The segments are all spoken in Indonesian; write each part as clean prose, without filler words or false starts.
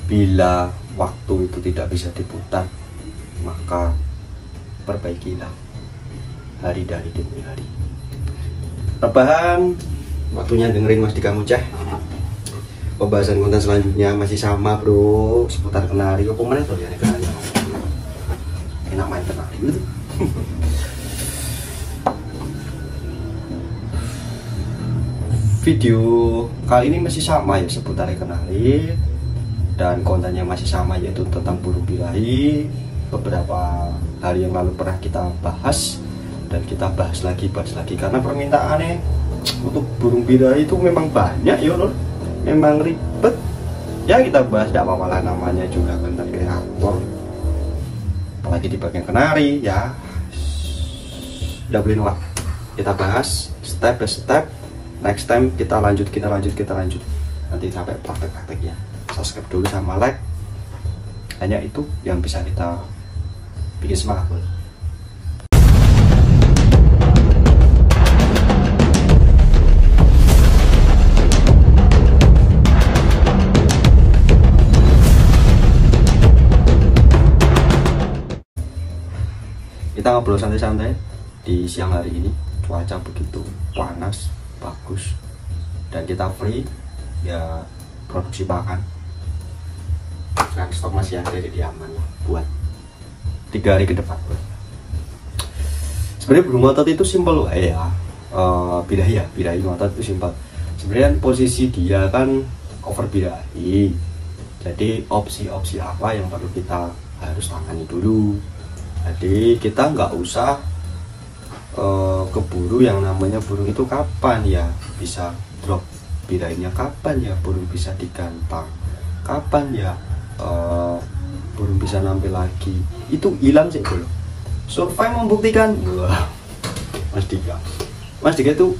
Bila waktu itu tidak bisa diputar, maka perbaikilah hari dari demi hari. Rebahan, waktunya dengerin Mas Dika Mucah. Pembahasan konten selanjutnya masih sama bro, seputar kenari. Apa mana tuh ya kenari? Enak main kenari gitu. Video kali ini masih sama ya, seputar kenari. Dan kontennya masih sama, yaitu tentang burung birahi. Beberapa hari yang lalu pernah kita bahas, dan kita bahas lagi karena permintaannya untuk burung birahi itu memang banyak ya lor, memang ribet ya. Kita bahas, tidak apa-apa lah, namanya juga konten kreator, apalagi di bagian kenari ya. Udah boleh nolak, kita bahas step by step. Next time kita lanjut nanti sampai praktek-prakteknya. Subscribe dulu sama like, hanya itu yang bisa kita bikin semangat. Kita ngobrol santai-santai di siang hari ini. Cuaca begitu panas, bagus, dan kita free ya, produksi pakan. Dan stok masih ada, jadi aman lah buat 3 hari ke depan. Sebenarnya burung ngotot itu simpel loh ya. Birahi ngotot itu simpel. Sebenarnya posisi dia kan cover birahi. Jadi opsi-opsi apa yang perlu kita harus tangani dulu. Jadi kita nggak usah keburu yang namanya burung itu kapan ya bisa drop birahinya, kapan ya burung bisa digantang, kapan ya burung bisa nampil lagi. Itu hilang sih dulu. Survei membuktikan. Wah, Mas Dika itu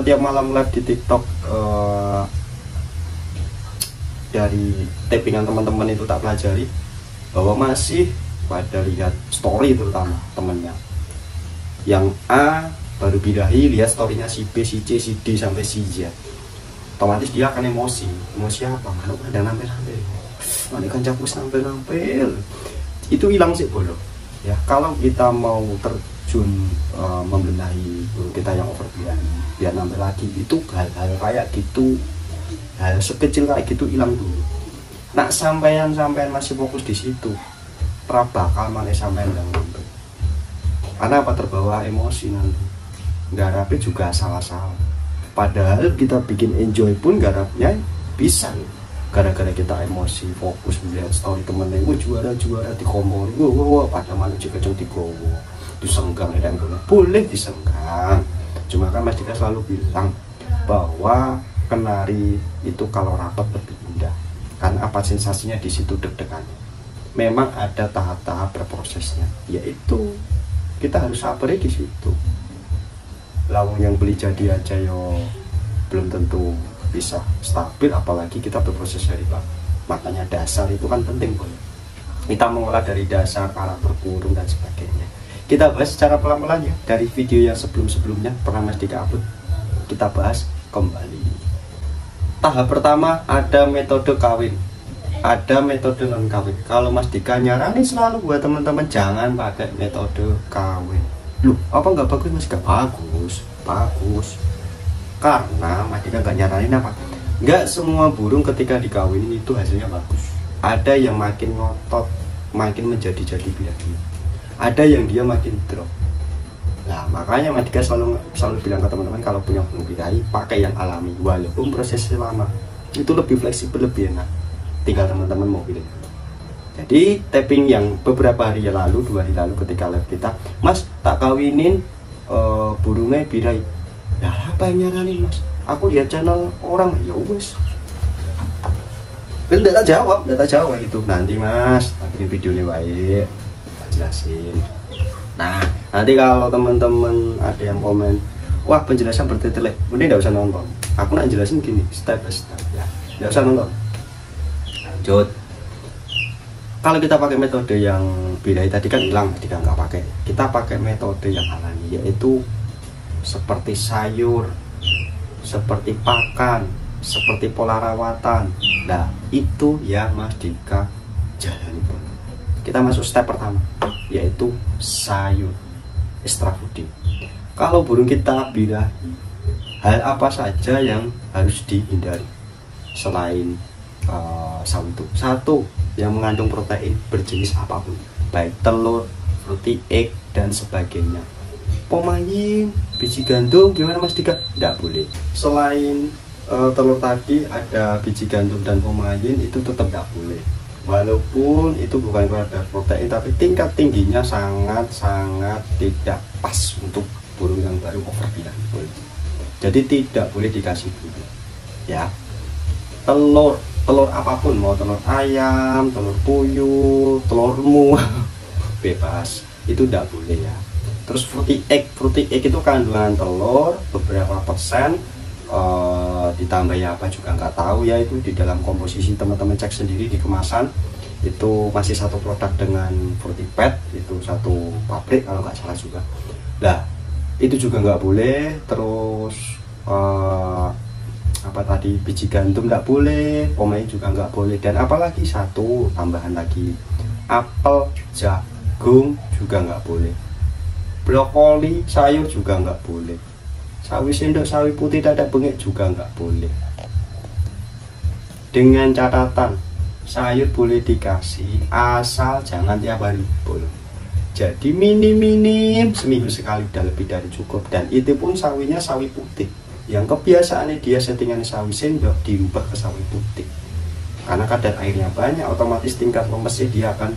tiap malam live di TikTok, dari tappingan teman-teman itu tak pelajari bahwa masih pada lihat story, terutama temennya yang A baru birahi, lihat storynya si B, si C, si D sampai si Z, otomatis dia akan emosi apa? Mana ada nampil-nampil, mana kan capus nampil, itu hilang sih bolo ya. Kalau kita mau terjun membenahi burung kita yang over birahi biar nampil lagi, itu hal-hal kayak gitu, hal sekecil kayak gitu hilang dulu. Nah sampean masih fokus di situ, bakal mana sampean yang nampil. Karena apa? Terbawa emosi nanti, garapnya juga salah-salah. Padahal kita bikin enjoy pun garapnya bisa, gara-gara kita emosi, fokus melihat story temen-temen, juara di komor, pada mana juga di gowo, disenggang, dan boleh disenggang. Cuma kan Mas Dika selalu bilang bahwa kenari itu kalau rapat lebih indah. Karena apa? Sensasinya di situ, deg-degannya. Memang ada tahap-tahap berprosesnya, yaitu kita harus sabar di situ. Lawang yang beli jadi aja yo belum tentu bisa stabil, apalagi kita berproses dari bawah. Makanya dasar itu kan penting, boy. Kita mengolah dari dasar, karakter burung dan sebagainya. Kita bahas secara pelan-pelan ya, dari video yang sebelumnya pernah Mas Dika upload. Kita bahas kembali. Tahap pertama ada metode kawin, ada metode non kawin. Kalau Mas Dika nyaranin selalu buat teman-teman jangan pakai metode kawin. Loh, apa nggak bagus Mas Dika? Bagus. Karena Mas Dika nggak nyaranin apa? Nggak semua burung ketika dikawinin itu hasilnya bagus. Ada yang makin ngotot, makin menjadi-jadi birahi. Ada yang dia makin drop. Nah makanya Mas Dika selalu bilang ke teman-teman, kalau punya burung birahi pakai yang alami, walaupun prosesnya lama. Itu lebih fleksibel, lebih enak. Tinggal teman-teman mau pilih. Jadi tapping yang beberapa hari lalu, 2 hari lalu ketika live kita, Mas tak kawinin burungnya birahi. Ya apa yang nyaranin Mas? Aku lihat channel orang, ya wes. Tidak jawab itu. Nanti Mas, bikin video ini baik, tak jelasin. Nah nanti kalau teman-teman ada yang komen, wah penjelasan bertele-tele, mending tidak usah nonton. Aku nak jelasin gini, step by step ya, tidak usah nonton. Lanjut. Kalau kita pakai metode yang birahi tadi kan hilang, tidak nggak pakai. Kita pakai metode yang alami, yaitu seperti sayur, seperti pakan, seperti pola rawatan. Nah itu yang Mas Dika jalani. Kita masuk step pertama, yaitu sayur extra fooding. Kalau burung kita birahi, hal apa saja yang harus dihindari selain sawi itu? Satu, yang mengandung protein berjenis apapun, baik telur, roti, egg, dan sebagainya. Pemain, biji gandum, gimana Mas Dika? Tidak boleh. Selain telur tadi, ada biji gandum dan pemain, itu tetap tidak boleh. Walaupun itu bukan kadar protein, tapi tingkat tingginya sangat-sangat tidak pas untuk burung yang baru over birahi. Jadi tidak boleh dikasih dulu ya. Telur apapun, mau telur ayam, telur puyuh, telurmu bebas, itu tidak boleh ya. Terus fruity egg itu kandungan telur beberapa persen, ditambah ya apa juga nggak tahu ya, itu di dalam komposisi teman-teman cek sendiri di kemasan. Itu masih satu produk dengan fruity pet, itu satu pabrik kalau nggak salah juga. Nah itu juga nggak boleh. Terus apa tadi, biji gandum nggak boleh, pemain juga nggak boleh, dan apalagi satu tambahan lagi, apel, jagung juga nggak boleh, brokoli, sayur juga nggak boleh, sawi sendok, sawi putih, dadak bengek juga nggak boleh. Dengan catatan, sayur boleh dikasih asal jangan tiap hari boleh. Jadi minim seminggu sekali udah lebih dari cukup, dan itu pun sawinya sawi putih. Yang kebiasaannya dia settingan sawi sendok diubah ke sawi putih, karena kadar airnya banyak, otomatis tingkat lemesnya dia akan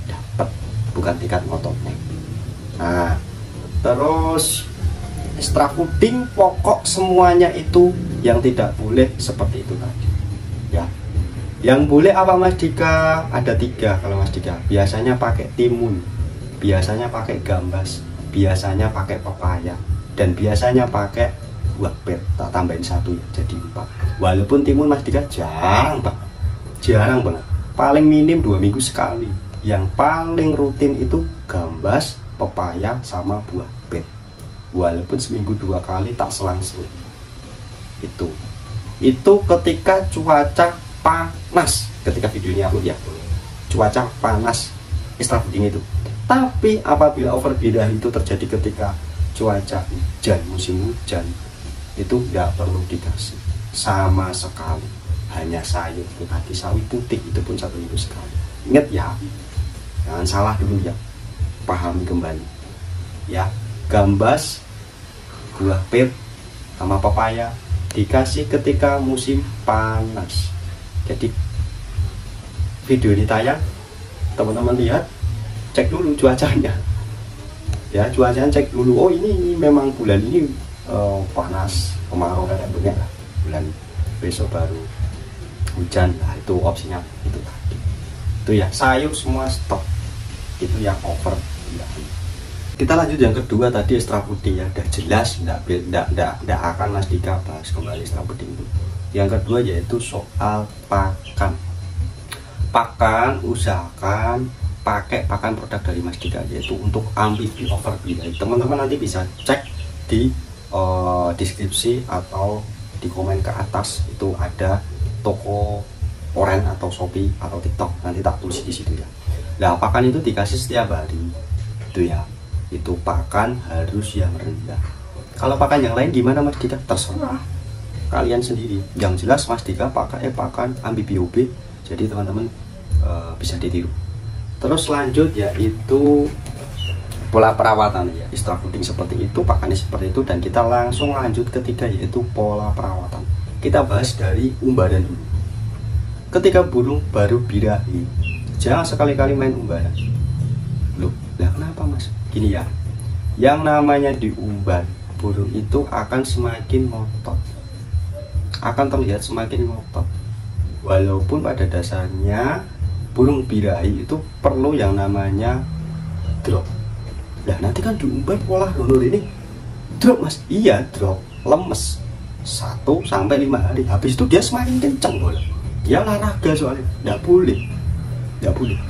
dapat, bukan tingkat ngototnya. Nah terus extra fooding, pokok semuanya itu yang tidak boleh seperti itu tadi ya. Yang boleh apa Mas Dika? Ada 3 kalau Mas Dika. Biasanya pakai timun, biasanya pakai gambas, biasanya pakai pepaya, dan biasanya pakai buah pet. Tak tambahin 1 ya, jadi 4. Walaupun timun Mas Dika jarang banget, paling minim 2 minggu sekali. Yang paling rutin itu gambas, pepaya, sama buah pet. Walaupun seminggu 2 kali tak selang-seling. Itu ketika cuaca panas, ketika video ini upload ya, cuaca panas extra fooding itu. Tapi apabila over birahi itu terjadi ketika cuaca hujan, musim hujan, itu tidak perlu dikasih sama sekali, hanya sayur itu tadi, sawi putih, itu pun 1 minggu sekali. Ingat ya, jangan salah dulu ya, pahami kembali ya. Gambas, buah pit, sama pepaya dikasih ketika musim panas. Jadi video ini tayang, teman-teman lihat, cek dulu cuacanya ya, cuacanya cek dulu. Oh ini memang bulan ini panas, kemarau, kadang banyak lah. Bulan besok baru hujan, nah itu opsinya itu tadi. Itu ya, sayur semua stop, itu yang over ya. Kita lanjut yang kedua tadi, extra fooding ya, udah jelas, tidak akan Mas Dika bahas kembali extra fooding itu. Yang kedua yaitu soal pakan. Usahakan pakai pakan produk dari Mas Dika, yaitu untuk amfibi over birahi. Teman-teman nanti bisa cek di deskripsi atau di komen ke atas, itu ada toko Oren atau Shopee atau TikTok, nanti tak tulis di situ ya. Nah pakan itu dikasih setiap hari itu ya, itu pakan harus yang rendah. Kalau pakan yang lain gimana Mas Dika? Terserah kalian sendiri. Yang jelas Mas Dika pakai pakan amfibi OB, jadi teman-teman bisa ditiru. Terus lanjut yaitu pola perawatan ya, extra fooding seperti itu, pakannya seperti itu, dan kita langsung lanjut ketiga yaitu pola perawatan. Kita bahas dari umbaran dulu. Ketika burung baru birahi, jangan sekali-kali main umbaran. Loh, lah kenapa Mas? Gini ya, yang namanya diumbar, burung itu akan semakin ngotot, akan terlihat semakin ngotot. Walaupun pada dasarnya burung birahi itu perlu yang namanya drop. Nah nanti kan diumbar pola donor ini drop Mas. Iya drop, lemes 1 sampai 5 hari. Habis itu dia semakin kenceng boleh. Dia olahraga soalnya. Nggak boleh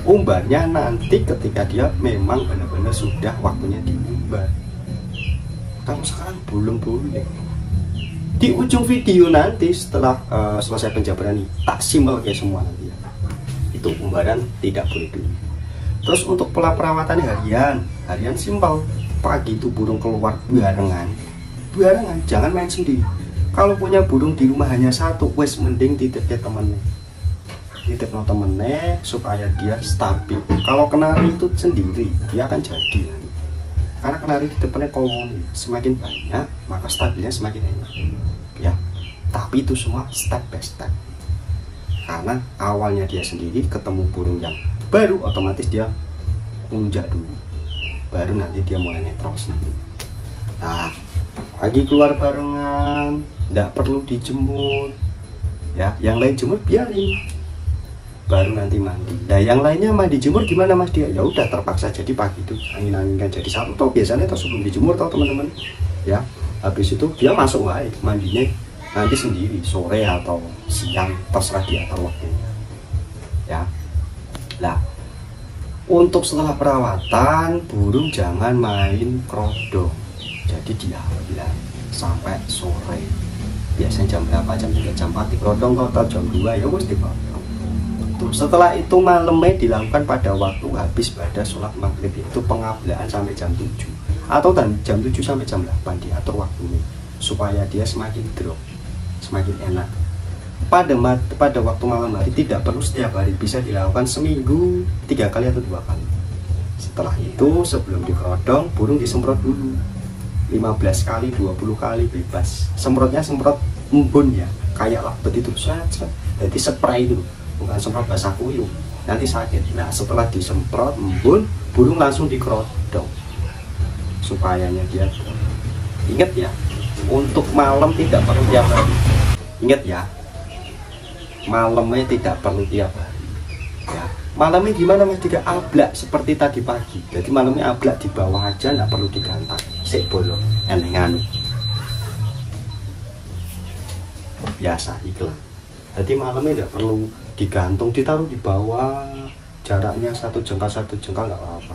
umbarnya nanti ketika dia memang benar-benar sudah waktunya diumbar. Kalau sekarang belum boleh, Di ujung video nanti setelah selesai penjabaran ini tak simpel kayak semua nanti ya. Itu umbaran tidak boleh dulu. Terus untuk pola perawatan harian simpel. Pagi itu burung keluar barengan, jangan main sendiri. Kalau punya burung di rumah hanya satu, wes mending titip ke temennya, supaya dia stabil. Kalau kenari itu sendiri dia akan jadi, karena kenari di depannya koloni, semakin banyak maka stabilnya semakin enak ya. Tapi itu semua step by step, karena awalnya dia sendiri ketemu burung yang baru, otomatis dia punjak dulu, baru nanti dia mulai netral sendiri. Nah, pagi keluar barengan, tidak perlu dijemur ya. Yang lain jemur biarin, baru nanti mandi. Nah, yang lainnya mandi jemur gimana mas dia? Ya udah terpaksa jadi pagi itu angin-angin kan jadi satu toh biasanya toh sebelum dijemur toh teman-teman ya. Habis itu dia masuk baik mandinya nanti sendiri sore atau siang, terserah dia atur waktunya ya. Nah, untuk setelah perawatan burung jangan main kerodong, jadi diambil sampai sore. Biasanya jam berapa? Jam 3, jam 4 di kerodong, atau jam 2 ya wes di kerodong. Setelah itu malamnya dilakukan pada waktu habis pada sholat maghrib, itu pengablaan sampai jam 7 atau jam 7 sampai jam 8 diatur waktunya supaya dia semakin drop, semakin enak. Pada waktu malam hari tidak perlu setiap hari, bisa dilakukan seminggu 3 kali atau 2 kali. Setelah itu sebelum dikerodong burung disemprot dulu 15 kali 20 kali bebas. Semprotnya semprot embun ya, kayak lakbet itu jadi spray itu, bukan semprot basah kuyup, nanti sakit. Nah, setelah disemprot embun burung langsung dikerodong supayanya dia. Ingat ya, untuk malam tidak perlu tiap hari. Ingat ya, malamnya tidak perlu tiap hari ya. Malamnya gimana mas? Tidak ablak seperti tadi pagi. Jadi malamnya ablak di bawah aja, nggak perlu digantak sik bolong enengan biasa iklan. Jadi malamnya tidak perlu digantung, ditaruh di bawah, jaraknya satu jengkal nggak apa-apa.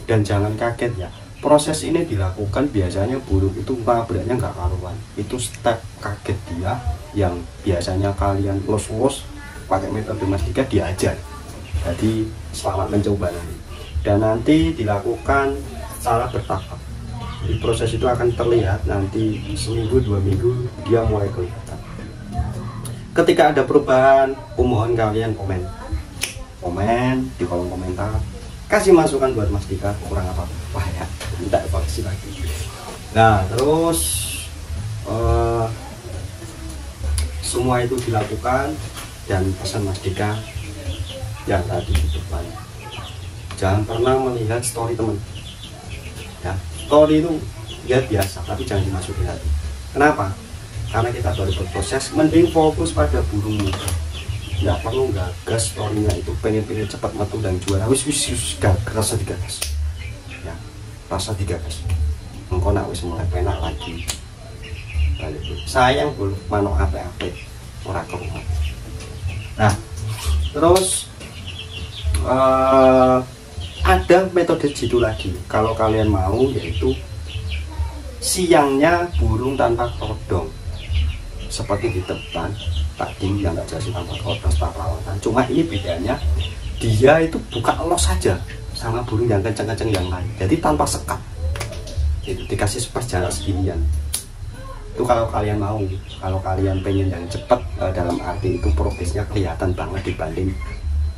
Dan jangan kaget ya, proses ini dilakukan biasanya burung itu nabraknya nggak karuan. Itu step kaget dia yang biasanya kalian los pakai metode mastika diajar. Jadi selamat mencoba nanti. Dan nanti dilakukan secara bertahap. Di proses itu akan terlihat nanti seminggu 2 minggu dia mulai kelihatan. Ketika ada perubahan, mohon kalian komen di kolom komentar. Kasih masukan buat Mas Dika kurang apa ya, minta evaluasi lagi. Nah, terus semua itu dilakukan, dan pesan Mas Dika yang tadi di depan, jangan pernah melihat story teman ya. Story itu ya biasa, tapi jangan dimasukin hati. Kenapa? Karena kita baru berproses, mending fokus pada burungnya. Nggak perlu gagas storynya itu pengen cepat metu dan juara. Wis rasa digagas ya, rasa digagas engkau nak wis mulai penak lagi balik sayang bulu manuk ape-ape ora kerumat. Nah, terus ada metode jitu lagi kalau kalian mau, yaitu siangnya burung tanpa kerodong seperti di depan tadi yang nggak jelasin tanpa kerodong setelah perawatan. Cuma ini bedanya, dia itu buka los saja sama burung yang kenceng-kenceng yang lain, jadi tanpa sekat, itu dikasih jarak seginian. Itu kalau kalian mau, kalau kalian pengen yang cepat, dalam arti itu progresnya kelihatan banget dibanding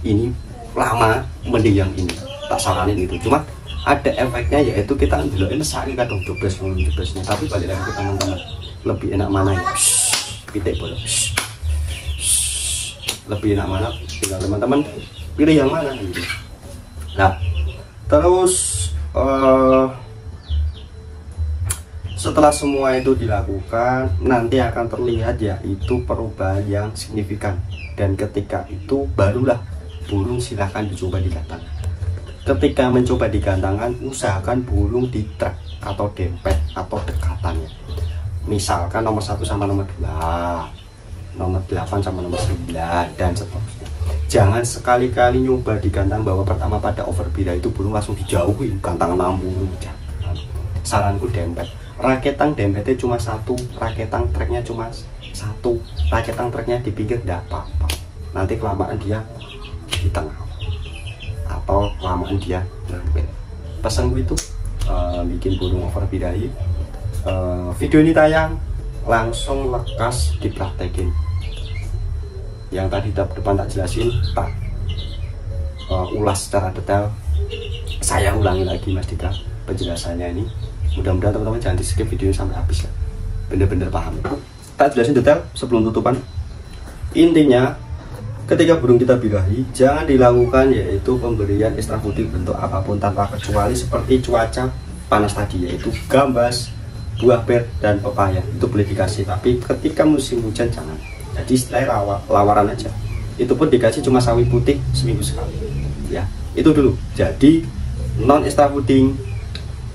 ini lama, mending yang ini. Tak saranin itu, cuma ada efeknya, yaitu kita ambil ini sehari kadang joblesnya. Tapi balik lagi ke teman-teman, lebih enak mana ya? Pitik boleh. Lebih enak mana? Tinggal teman-teman pilih yang mana gitu. Nah, terus setelah semua itu dilakukan, nanti akan terlihat yaitu perubahan yang signifikan. Dan ketika itu barulah burung silahkan dicoba digantang. Ketika mencoba digantangkan, usahakan burung di track atau dempet atau dekatannya. Misalkan nomor 1 sama nomor 2, nomor 8 sama nomor 9, dan seterusnya. Jangan sekali-kali nyoba digantang bahwa pertama pada overbira itu burung langsung dijauhin, gantangan 60. Saranku dempet raketang dempetnya cuma satu, raketang treknya cuma satu, raketang treknya di pinggir enggak apa-apa, nanti kelamaan dia di tengah atau kelamaan dia nempel. Pesan gue itu bikin burung over birahi. Video ini tayang langsung lekas dipraktekin. Yang tadi depan tak jelasin, tak ulas secara detail, saya ulangi lagi Mas Dika penjelasannya ini. Mudah-mudahan teman-teman jangan di skip video sampai habis ya, bener-bener paham. Tak jelasin detail sebelum tutupan. Intinya ketika burung kita birahi, jangan dilakukan yaitu pemberian ekstra putih bentuk apapun tanpa kecuali seperti cuaca panas tadi, yaitu gambas, buah ber, dan pepaya. Itu boleh dikasih, tapi ketika musim hujan jangan. Jadi istilahnya lawaran aja. Itu pun dikasih cuma sawi putih seminggu sekali. Ya, itu dulu. Jadi non ekstra puding,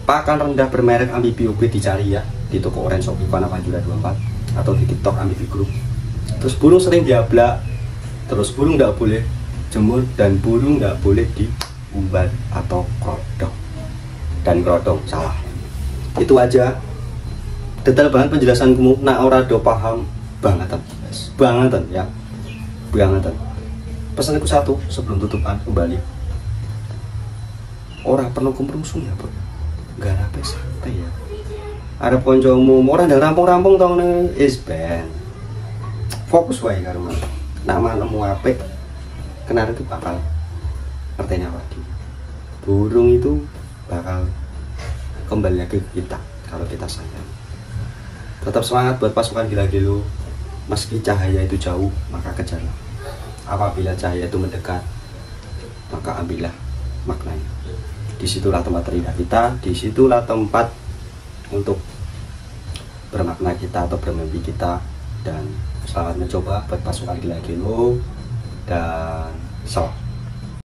pakan rendah bermerek Amfibi UB dicari ya di toko Orange Shopee Pana Panjura 24 atau di TikTok Amfibi Group. Terus burung sering diablak, terus burung nggak boleh jemur, dan burung nggak boleh diumbar atau kerodong. Dan kerodong salah. Itu aja. Detail banget penjelasanku, nak ora do paham bangetan, bangetan ya, bangetan. Pesanku satu sebelum tutupan kembali, orang perlu kumrungsung ya bro, gak rapi santai ya. Ada poncomu orang dari rampung-rampung tau nih is band. Fokus wae karo nama nemu apik kenar itu bakal ngertenya lagi. Burung itu bakal kembali lagi ke kita kalau kita sayang. Tetap semangat buat pasukan gila-gilo. Meski cahaya itu jauh, maka kejarlah. Apabila cahaya itu mendekat, maka ambillah maknanya. Disitulah tempat terindah kita, disitulah tempat untuk bermakna kita atau bermimpi kita. Dan selamat mencoba buat pasukan gila-gilo, dan salam.